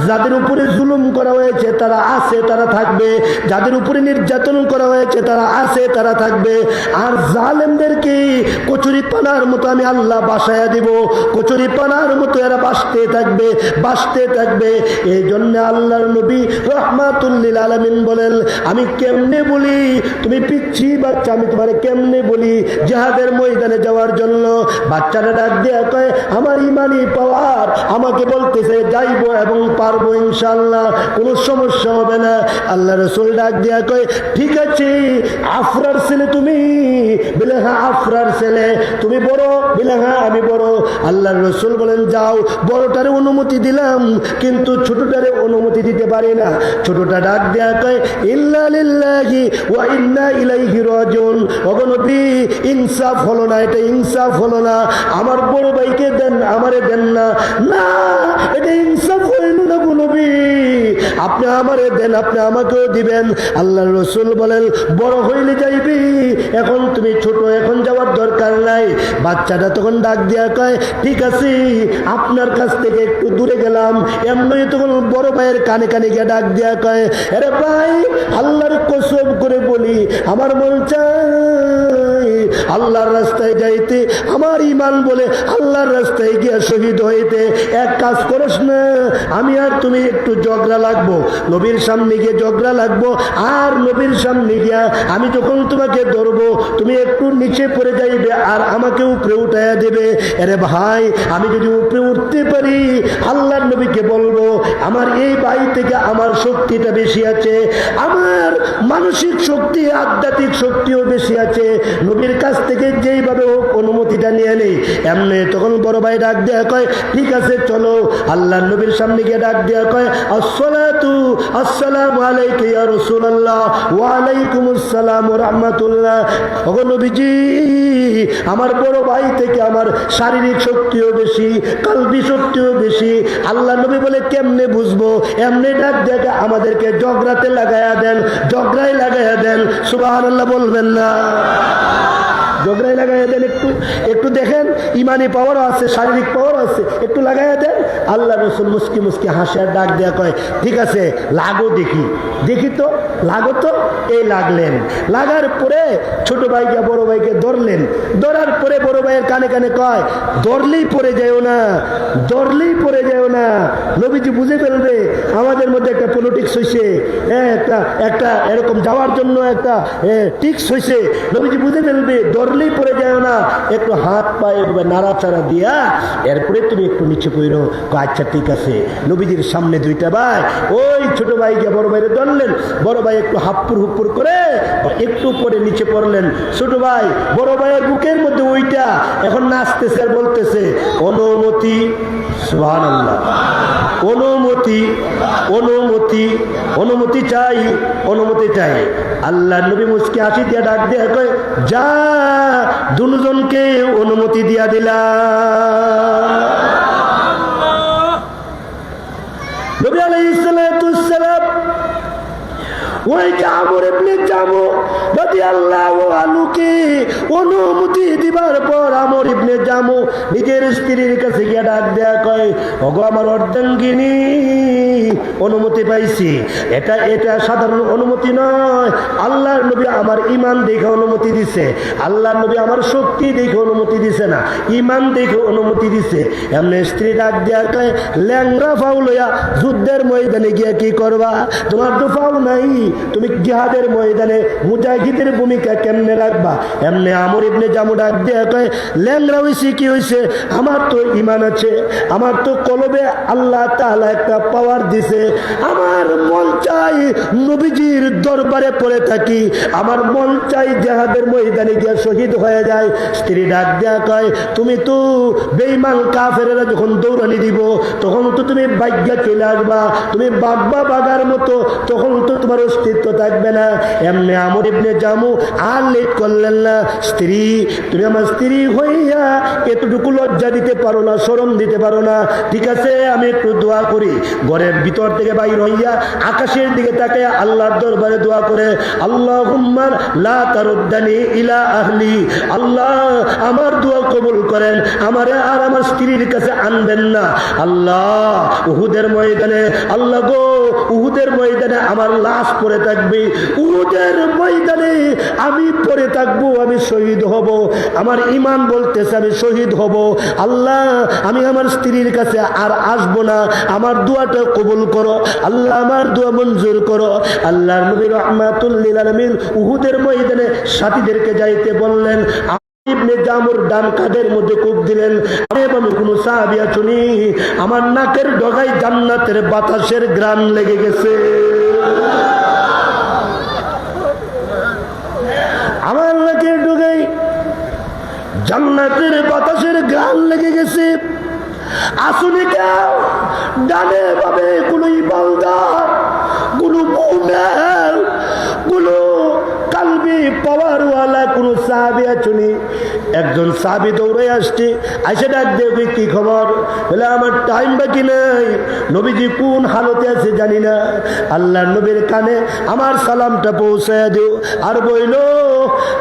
যাদের উপরে জুলুম করা হয়েছে তারা আছে, তারা থাকবে। যাদের উপরে নির্যাতন করা হয়েছে তারা আছে, তারা থাকবে। আর জালেমদেরকে কচুরি পানার মতো আমি আল্লাহ বাসায়া দিব, কচুরি পানার মতো এরা বাসতে থাকবে, বাসতে থাকবে। এই জন্য আল্লাহর নবী রাহমাতুল লিল আলামিন বলেন, আমি কেমনে বলি তুমি পিচ্ছি বাচ্চা, আমি তোমারে কেমনে বলি জিহাদের ময়দানে যাওয়ার জন্য। বাচ্চাটা ডাক দিয়ে কয় আমার ইমানি পাওয়ার, আমাকে বলতেছে যাইবো এবং পারবো ইনশাআল্লাহ, কোনো সমস্যা হবে না। আল্লাহ রাসূল ডাক দিয়া কয় ঠিক আছে, আফরার ছেলে তুমি? বলে হ্যাঁ আফরার ছেলে। তুমি বড়? বলে হ্যাঁ আমি বড়। আল্লাহ রাসূল বলেন যাও, বড়টারে অনুমতি দিলাম কিন্তু ছোটটারে অনুমতি দিতে পারি না। ছোটটা ডাক দেয়া কয় ইল্লা লিল্লাহি ওয়া ইন্না ইলাইহি রাজিউন। ওগো নবী, ইনসাফ হলো না, এটা ইনসাফ হলো না। আমার বড় ভাইকে দেন, আমারে দেন না। না, এটা ইনসাফ হইল না গো নবী। আপনি আমারে দেন, আপনি আমাকেও দিবেন। আল্লাহর রাসূল বলেন বড় হইলে যাইবি, এখন তুমি ছোট, এখন যাওয়ার দরকার নাই। বাচ্চাটা তখন ডাক দিয়া কয় ঠিক আছে আপনার কাছ থেকে একটু দূরে গেলাম। এমনি তখন বড় ভাইয়ের কানে কানে গিয়ে ডাক দিয়া কয় আরে ভাই আল্লাহর কসম করে বলি আমার মন চায় আল্লাহর রাস্তায় যাইতে, আমার ঈমান বলে আল্লাহর রাস্তায় গিয়া শহীদ হইতে। এক কাজ করিস না, আমি আর তুমি একটু ঝগড়া লাগবো, নবীর সামনে গিয়ে ঝগড়া লাগবো, আর নবীর সামনে গিয়া আমি যখন তোমাকে ধরবো তুমি একটু নিচে পড়ে যাইবে আর আমাকে উপরে উঠাইয়া দেবে। আরে ভাই আমি যদি উপরে উঠতে পারি আল্লাহর নবীকে বলবো আমার এই ভাই থেকে আমার শক্তিটা বেশি আছে, আমার মানসিক শক্তি আধ্যাত্মিক শক্তিও বেশি আছে, নবীর কাছ থেকে যেইভাবে হোক অনুমতিটা নিয়ে নেই। এমনি তখন বড় ভাই ডাক দেয়া কয় ঠিক আছে চলো। আল্লাহর নবীর সামনে গিয়ে ডাক দেয়া কয় আসসালাতু আসসালামু আলাইকা ইয়া রাসূলুল্লাহ ওয়া আলাইকুমুস সালাম ওয়া রাহমাতুল্লাহ। ওগো নবীজি আমার বড় ভাই থেকে আমার শারীরিক শক্তিও বেশি, কলবি শক্তিও বেশি। আল্লাহ নবী বলে কেমনে বুঝবো? এমনি ডাক দেখে আমাদেরকে ঝগড়াতে লাগাইয়া দেন, ঝগড়ায় লাগাইয়া দেন। সুবহানাল্লাহ বলবেন না? ঝগড়ায় লাগাইয়া দেন, একটু একটু দেখেন ইমানি পাওয়ারও আছে, শারীরিক পাওয়ারও আছে, একটু লাগাইয়া দেন। আল্লাহ রাসূল মুস্কি মুস্কি হাসি আর ডাক দেয়া কয় ঠিক আছে লাগো, দেখি দেখি তো, লাগো তো। এই লাগলেন, লাগার পরে ছোট ভাইকে বড় ভাইকে ধরলেন, ধরার পরে বড় ভাইয়ের কানে কানে কয় ধরলেই পড়ে যাও না, ধরলেই পড়ে যাও না, নবীজি বুঝে ফেলবে আমাদের মধ্যে একটা পলিটিক্স হয়েছে, একটা একটা এরকম যাওয়ার জন্য একটা টিক্স হয়েছে, নবীজি বুঝে ফেলবে, ধরলেই পড়ে যাও না, একটু হাত পায়ে নাড়াচাড়া দিয়া এরপরে তুমি একটু নিচে পড়ো। আচ্ছা ঠিক আছে। নবীজির সামনে দুইটা ভাই ওই ছোট ভাইকে বড় ভাইরে ধরলেন, বড় ভাই একটু হাপ্পুর হুপ্পুর করে একটু পরে নিচে পড়লেন। ছোট ভাই বড় ভাইয়ের বুকের মধ্যে ওইটা এখন নাচতেছে আর বলতেছে অনুমতি, সুবহানাল্লাহ, অনুমতি অনুমতি অনুমতি চাই, অনুমতি চাই। আল্লাহ নবী মুস্কি হাসি দিয়া ডাক দিয়ে কয় যা দুজনকে অনুমতি দিয়া দিলা। নবী আলাইহিস সালাম ওই আমর ইবনে জামু রাদিয়াল্লাহু আনহুকে অনুমতি দিবার পর আমর ইবনে জামু নিজের স্ত্রীর কাছে গিয়ে ডাক দেয়া কয় ওগো আমার অর্ধাঙ্গিনী অনুমতি পাইছি। এটা এটা সাধারণ অনুমতি নয়, আল্লাহর নবী আমার ঈমান দেখে অনুমতি দিছে, আল্লাহর নবী আমার শক্তি দেখে অনুমতি দিছে না, ঈমান দেখে অনুমতি দিছে। এমনি স্ত্রী ডাক দেয়া কয় ল্যাংরা ফাউল হইয়া যুদ্ধের ময়দানে গিয়ে কি করবা? তোমার তো ফাউল নাই, তুমি জিহাদের ময়দানে মুজাহিদের ভূমিকা কেমনে রাখবা? এমনি আমর ইবনে জামু ডাক দিয়ে কয় ল্যাংরা হইছে কি হইছে, আমার তো ঈমান আছে, আমার তো কলবে আল্লাহ তাআলা একটা পাওয়ার দিছে, আমার মন চাই নবীজির দরবারে পড়ে থাকি, আমার মন চাই জিহাদের ময়দানে গিয়ে শহীদ হয়ে যায়। স্ত্রী ডাক দেয়া কয় তুমি তো বেঈমান কাফেরেরা যখন দৌড়ানি দিব তখন তো তুমি বাইজ্ঞা চলে আসবা, তুমি বাগবা বাগার মতো, তখন তো তোমার অস্তিত্ব থাকবে না। এমনি আমর ইবনে জামু আর লেট করলেন না। স্ত্রী তুমি আমার স্ত্রী হইয়া এতটুকু লজ্জা দিতে পারো না, শরম দিতে পারো না, ঠিক আছে আমি একটু দোয়া করি। ঘরের ভিতর থেকে বাইর হইয়া আকাশের দিকে তাকে আল্লাহর দরবারে দোয়া করে আল্লাহুম্মা লা তারুদ্দানি ইলা আহলি, আল্লাহ আমার দোয়া কবুল করেন, আমারে আর আমার স্ত্রীর কাছে আনবেন না। আল্লাহ উহুদের ময়দানে, আল্লাহ গো উহুদের ময়দানে আমার লাশ পড়ে থাকবে, উহুদের ময়দানে আমি পড়ে থাকবো, আমি শহীদ হব, আমার ঈমান বলতেছে আমি শহীদ হব। আল্লাহ আমি আমার স্ত্রীর কাছে আর আসবো না, আমার দোয়াটা কবুল করো, আল্লাহ আমার দোয়া মঞ্জুর করো। আল্লাহর নবী রাহমাতুল লিল আলামিন উহুদের ময়দানে সাথীদেরকে যাইতে বললেন। ইবনে জামুর ডান কাঁধের মধ্যে কূপ দিলেন। আমি কোনো সাহাবী আছুনি, আমার নাকের ডগায় জান্নাতের বাতাসের ঘ্রাণ লেগে গেছে, আমার নাকের ডগায় জান্নাতের বাতাসের ঘ্রাণ লেগে গেছে। আসুনি কেউ ডানে ভাবে কোনো ইবাদত, কোনো মুমিন, কোনো কালবি পাওয়ারওয়ালা কোনো সাহাবী আছুনি একজন সাহাবী দৌড়ে আসছে, আইসে ডাক দিয়ে কি খবর? বলে আমার টাইম বাকি নাই, নবীজি কোন হালতে আছে জানি না, আল্লাহর নবীর কানে আমার সালামটা পৌঁছায় দিও। আর বইল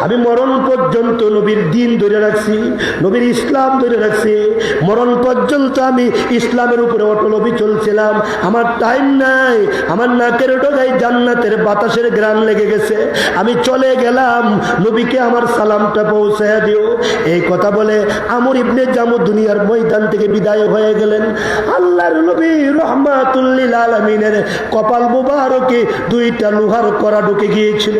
আমি মরণ পর্যন্ত নবীর দিন ধরে রাখছি, নবীর ইসলাম ধরে রাখছি, মরণ পর্যন্ত আমি ইসলামের উপরে অটল চলছিলাম। আমার টাইম নাই, আমার নাকের ডগায় জান্নাতের বাতাসের গ্রান লেগে গেছে, আমি চলে গেলাম, নবীকে আমার সালামটা পৌঁছায় দিও। এই কথা বলে আমর ইবনে জামু দুনিয়ার ময়দান থেকে বিদায় হয়ে গেলেন। আল্লাহর নবী রাহমাতুল লিল আলামিনের কপাল মুবারকে দুইটা লোহার কড়া ঢুকে গিয়েছিল,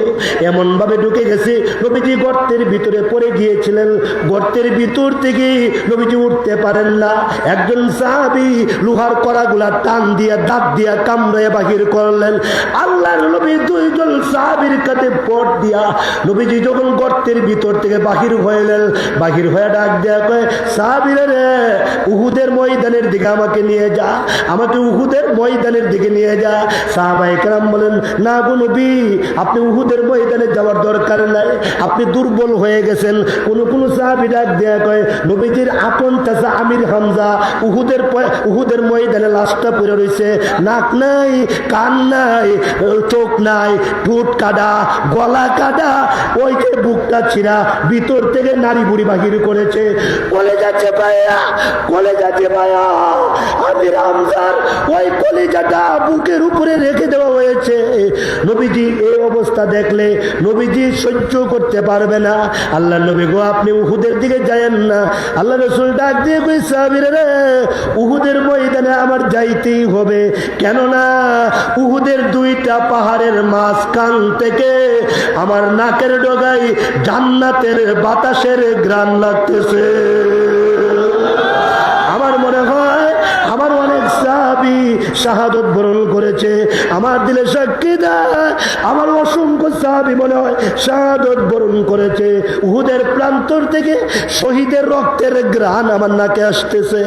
এমন ভাবে ঢুকে গেছে নবীজি গর্তের ভিতরে পড়ে গিয়েছিলেন। গর্তের ভিতর থেকে নবীজি উঠতে পারেন না। একজন সাহাবী লোহার কড়াগুলা টান দিয়া দাঁত দিয়া কামড়ে বাহির করলেন। আল্লাহর নবী দুইজন সাহাবীর কাছে পট দিয়া নবীজি যখন গর্তের ভিতর থেকে বাহির হইলেন, বাহির হয়ে ডাক দেয়া কয়, সাহাবীরা রে, উহুদের ময়দানের দিকে আমাকে নিয়ে যা, আমাকে উহুদের ময়দানের দিকে নিয়ে যা। সাহাবায়ে কেরাম বলেন, না গো নবী, আপনি উহুদের ময়দানে যাওয়ার দরকার নাই, আপনি দুর্বল হয়ে গেছেন। কোন সাহাবী ডাক দেয়া কয়, নবীজির আপন চাচা আমির হামজা উহুদের ময়দানে লাশটা পড়ে রয়েছে, নাক নাই, কান নাই, চোখ নাই, ঠোঁট কাটা, গলা কাটা, ওই যে বুকটা ছিঁড়া, ভিতর থেকে নারী বুড়ি বাহির করেছে। কলেজাতে পায়া, কলেজাতে পায়া আমির হামজার ওই কলেজাটা বুকের উপরে রেখে দেওয়া হয়েছে। নবীজি এই অবস্থা দেখলে নবীজি সহ্য করতে পারবে না। আল্লাহ নবী গো, আপনি উহুদের দিকে যায়েন না। আল্লাহ রাসূল ডাক দিয়ে কই, সাহাবীরা রে, উহুদের ময়দানে আমার যাইতেই হবে, কেননা উহুদের দুইটা পাহাড়ের মাঝখান থেকে আমার নাকের ডগায় জান্নাতের বাতাসের ঘ্রাণ লাগতেছে। আমার মনে হয় আমার অনেক সাহাবী শাহাদত বরণ করেছে, আমার দিলে সাক্ষী দেয়, আমার অসংখ্য সাহাবী মনে হয় শাহাদত বরণ করেছে। উহুদের প্রান্তর থেকে শহীদের রক্তের ঘ্রাণ আমার নাকে আসতেছে।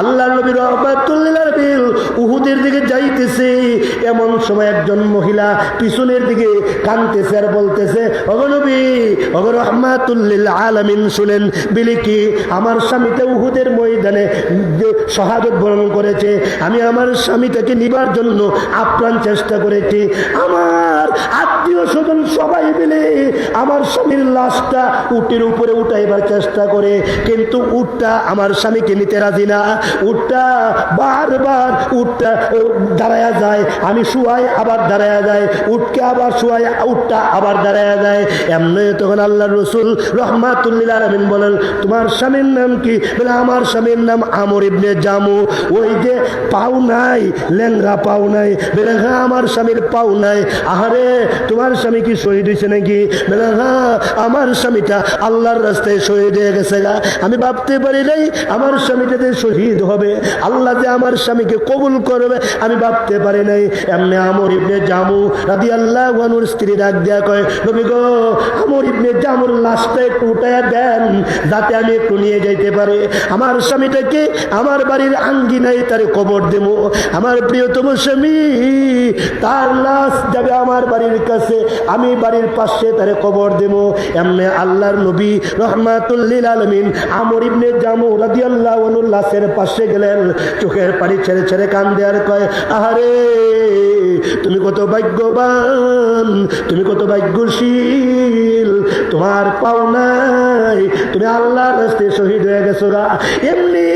আল্লাহর নবী রাহমাতুল লিল আলামিন উহুদের দিকে যাইতেছে, এমন সময় একজন মহিলা পিছনের দিকে কাঁদতেছে আর বলতেছে, ওগো নবী, ওগো রাহমাতুল লিল আলামিন, শুনেন বিলিকি, আমার স্বামীটা উহুদের ময়দানে শাহাদত বরণ করেছে। আমি আমার স্বামীটাকে নিবার জন্য আপ্রাণ চেষ্টা করেছি, আমার আত্মীয় স্বজন সবাই মিলে আমার স্বামীর লাশটা উটের উপরে উঠাইবার চেষ্টা করে, কিন্তু উটটা আমার স্বামীকে নিতে রাজি না। উটটা বারবার উটটা দাঁড়ায়া যায়, আমি শুয়াই আবার দাঁড়ায়া যায়, উটকে আবার শুয়াই, উটটা আবার দাঁড়ায়া যায়। এমনি তখন আল্লাহর রাসূল রাহমাতুল লিল আলামিন বলেন, তোমার স্বামীর নাম কি? বলে, আমার স্বামীর নাম আমর ইবনে জামু। ওই যে পাও নাই, ল্যাংরা পাও নাই? বলে, হ্যাঁ, আমার স্বামীর পাও নাই। আহারে, তোমার স্বামী কি শহীদ হয়েছে নাকি? বলে, হ্যাঁ, আমার স্বামীটা আল্লাহর রাস্তায় শহীদ হয়ে গেছে। আমি ভাবতে পারি নাই আমার স্বামীটা যে শহীদ হবে, আল্লাহ যে আমার স্বামীকে কবুল করবে, আমি ভাবতে পারি নাই। এমনি আমর ইবনে জামু রাদিয়াল্লাহু আনহুর স্ত্রী ডাক দেয়া কয়, নবী গো, আমর ইবনে জামুর লাশটা একটু উঠায়া দেন, যাতে আমি একটু নিয়ে যাইতে পারি। আমার স্বামীটাকে আমার বাড়ির আঙ্গিনায় তার কবর দেব। আমার প্রিয়তম স্বামী, তার লাশ যাবে আমার বাড়ির কাছে, আমি বাড়ির পাশে তার কবর দেব। এমনি আল্লাহর নবী রাহমাতুল লিল আলামিন আমর ইবনে জামু রাদিয়াল্লাহু আনহুর লাশের পাশে গেলেন, চোখের পানি ছেড়ে ছেড়ে কান্দে আর কয়, আহারে, তুমি কত ভাগ্যবান, তুমি কত ভাগ্যশীল, তোমার পাও নাই, তুমি আল্লাহর রাস্তায় শহীদ হয়ে গেছো গা। এমনি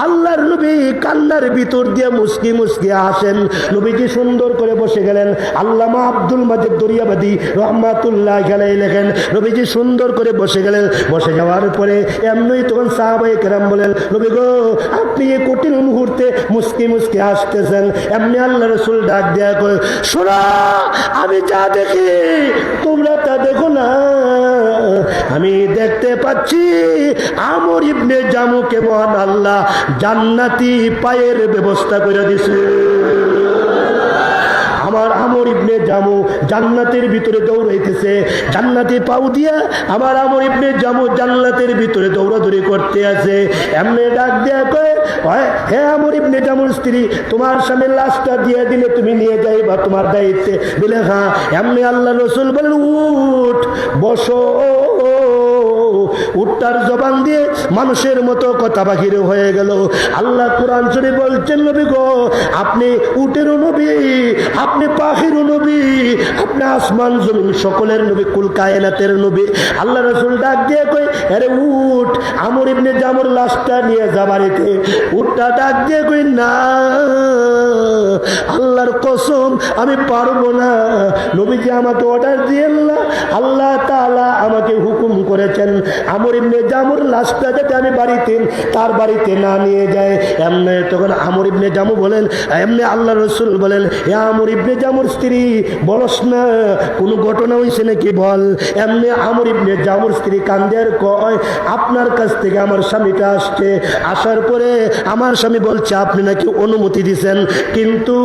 আল্লাহর নবী কান্নার ভিতর দিয়ে মুস্কি মুস্কি আসেন। নবীজি সুন্দর করে বসে গেলেন। আল্লামা আব্দুল মাজিদ দরিয়াবাদী রহমাতুল্লাহ আলাইহি লেখেন, নবীজি সুন্দর করে বসে গেলেন। বসে যাওয়ার পরে এমনি তখন সাহাবায়ে কেরাম বলেন, নবী গো, আপনি এই কঠিন মুহূর্তে মুস্কি মুস্কি আসতেছেন। এমনি আল্লাহ রাসূল ডাক দেয়া কয়, শোনো, আমি যা দেখি তোমরা তা দেখো না। আমি দেখতে পাচ্ছি আমর ইবনে জামুকে মহান আল্লাহ জান্নাতি পায়ের ব্যবস্থা করে দিছে। আমার আমর ইবনে জামু জান্নাতের ভিতরে দৌড়াইতেছে, জান্নাতি পাও দিয়া আমার আমর ইবনে জামু জান্নাতের ভিতরে দৌড়াদৌড়ি করতে আছে। এমনি ডাক দেয়া কয়, হে আমর ইবনে জামুর স্ত্রী, তোমার স্বামীর লাশটা দিয়ে দিলে তুমি নিয়ে যাইবা তোমার দায়িত্বে? বলে, হ্যাঁ। এমনি আল্লাহ রাসূল বলেন, উঠ, বসো। উটটার জবান দিয়ে মানুষের মতো কথা বাহির হয়ে গেল। আল্লাহ কোরআন শরীফ বলছেন, নবী গো, আপনি উটেরও নবী, আপনি পাখিরও নবী, আপনি আসমান জমিন সকলের নবী, কুল কায়নাতের নবী। আল্লাহ রাসূল ডাক দিয়ে কই, আরে উট, আমর ইবনে জামুর লাশটা নিয়ে যা বাড়িতে। উটটা ডাক দিয়ে কই, না আল্লাহর কসম আমি পারবো না, নবীজি আমাকে অর্ডার দিয়েন না, আল্লাহ তাআলা আমাকে হুকুম করেছেন আমর ইবনে জামুর লাশটা যাতে আমি বাড়িতে তার বাড়িতে না নিয়ে যায়। এমনি তখন আমর ইবনে জামু বলেন, এমনি আল্লাহ রাসূল বলেন, হে আমর ইবনে জামুর স্ত্রী, বলস না কোনো ঘটনা হয়েছে নাকি বল। এমনি আমর ইবনে জামুর স্ত্রী কান্দে আর কয়, আপনার কাছ থেকে আমার স্বামীটা আসছে, আসার পরে আমার স্বামী বলছে আপনি নাকি অনুমতি দিছেন, কিন্তু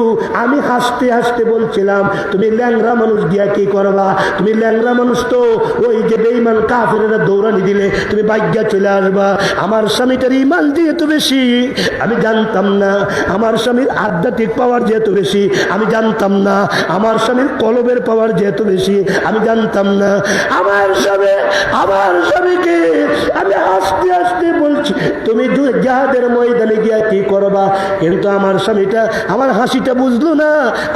আমি হাসতে হাসতে বলছিলাম তুমি ল্যাংরা মানুষ দিয়া কি করবা, তুমি ল্যাংরা মানুষ তো ওই যে বেঈমান কাফেরেরা দৌড়ানি দিলে তুমি বাইজ্ঞা চলে আসবা। আমার স্বামীটার ইমান যেহেতু বেশি আমি জানতাম না, আমার স্বামীর আধ্যাত্মিক পাওয়ার যেহেতু বেশি আমি জানতাম না, আমার স্বামীর কলবের পাওয়ার যেহেতু বেশি আমি জানতাম না। আমার স্বামীকে আমি হাসতে হাসতে বলছি তুমি জিহাদের ময়দানে গিয়া কি করবা, কিন্তু আমার স্বামীটা আমার হাসিটা বুঝলো না।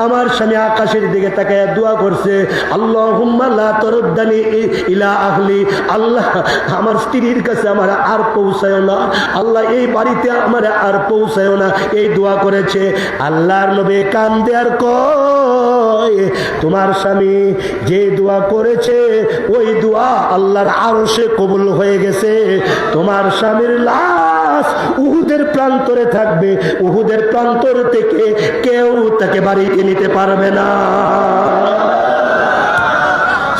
আমার স্বামী আকাশের দিকে তাকায় দোয়া করছে, আল্লাহুম্মা লা তারুদ্দানি ইলা আহলি, আল্লাহ আমার স্ত্রীর কাছে আমার আর পৌঁছায় না, আল্লাহ এই বাড়িতে আমার আর পৌঁছায় না, এই দোয়া করেছে। আল্লাহর নবী কান্দে আর কয়, তোমার স্বামী যে দোয়া করেছে ওই দোয়া আল্লাহর আরশে কবুল হয়ে গেছে। তোমার স্বামীর লাশ উহুদের প্রান্তরে থাকবে, উহুদের প্রান্তর থেকে কেউ তাকে বাড়িতে নিতে পারবে না।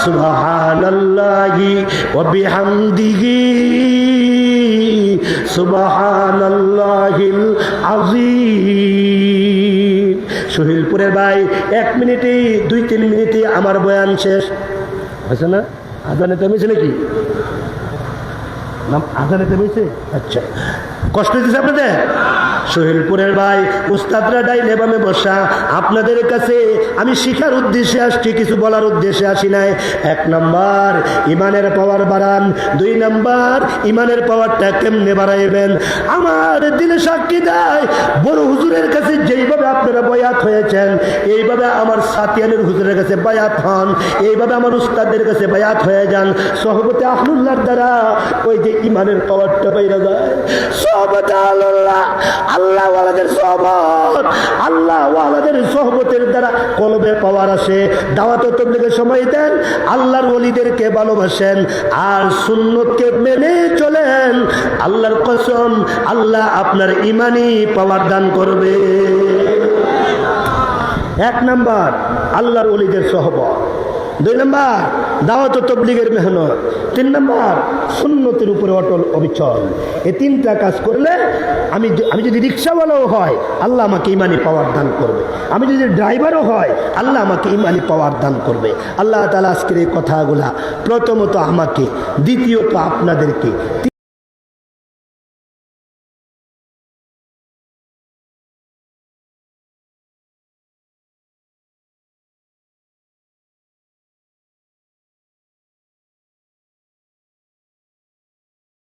সুবহানাল্লাহি ওয়া বিহামদিহি সুবহানাল্লাহিল আযীম। সোহেলপুরের ভাই 1 মিনিটে 2-3 মিনিটে আমার বয়ান শেষ হয়েছে না? আজানে থেমেছে নাকি? আজানে থেমেছে? আচ্ছা, কষ্ট দিচ্ছে আপনাদের? সোহেলপুরের ভাই উস্তাদরা ডাইনে বামে বসা, আপনাদের কাছে আমি শিখার উদ্দেশ্যে আসছি, কিছু বলার উদ্দেশ্যে আসি নাই। 1 নম্বর ইমানের পাওয়ার বাড়ান, 2 নম্বর ইমানের পাওয়ারটা কেমনে বাড়াইবেন। আমার দিলে সাক্ষী দেয়, বড় হুজুরের কাছে যেইভাবে আপনারা বয়াত হয়েছেন এইভাবে আমার সাতিয়ানের হুজুরের কাছে বয়াত হন, এইভাবে আমার উস্তাদের কাছে বয়াত হয়ে যান। সহবতে আহলুল্লাহর দ্বারা ওই যে ইমানের পাওয়ারটা বাইরে যায়। সহবতে আহলুল্লাহ, আল্লাহ ওয়ালাদের সহবত, আল্লাহ ওয়ালাদের সহবতের দ্বারা কলবে পাওয়ার আসে। দাওয়াত ও তাবলীগের সময় দেন, আল্লাহর ওলিদেরকে ভালোবাসেন আর সুন্নতকে মেনে চলেন, আল্লাহর কসম আল্লাহ আপনার ইমানি পাওয়ার দান করবে। 1 নম্বর আল্লাহর ওলিদের সহবত, 2 নম্বর দাওয়াত ও তাবলীগের মেহনত, 3 নম্বর সুন্নতের উপরে অটল অবিচল। এই 3টা কাজ করলে আমি যদি রিক্সাওয়ালাও হয় আল্লাহ আমাকে ইমানি পাওয়ার দান করবে, আমি যদি ড্রাইভারও হয় আল্লাহ আমাকে ইমানি পাওয়ার দান করবে। আল্লাহ তাআলা আজকের এই কথাগুলা প্রথমত আমাকে, দ্বিতীয়ত আপনাদেরকে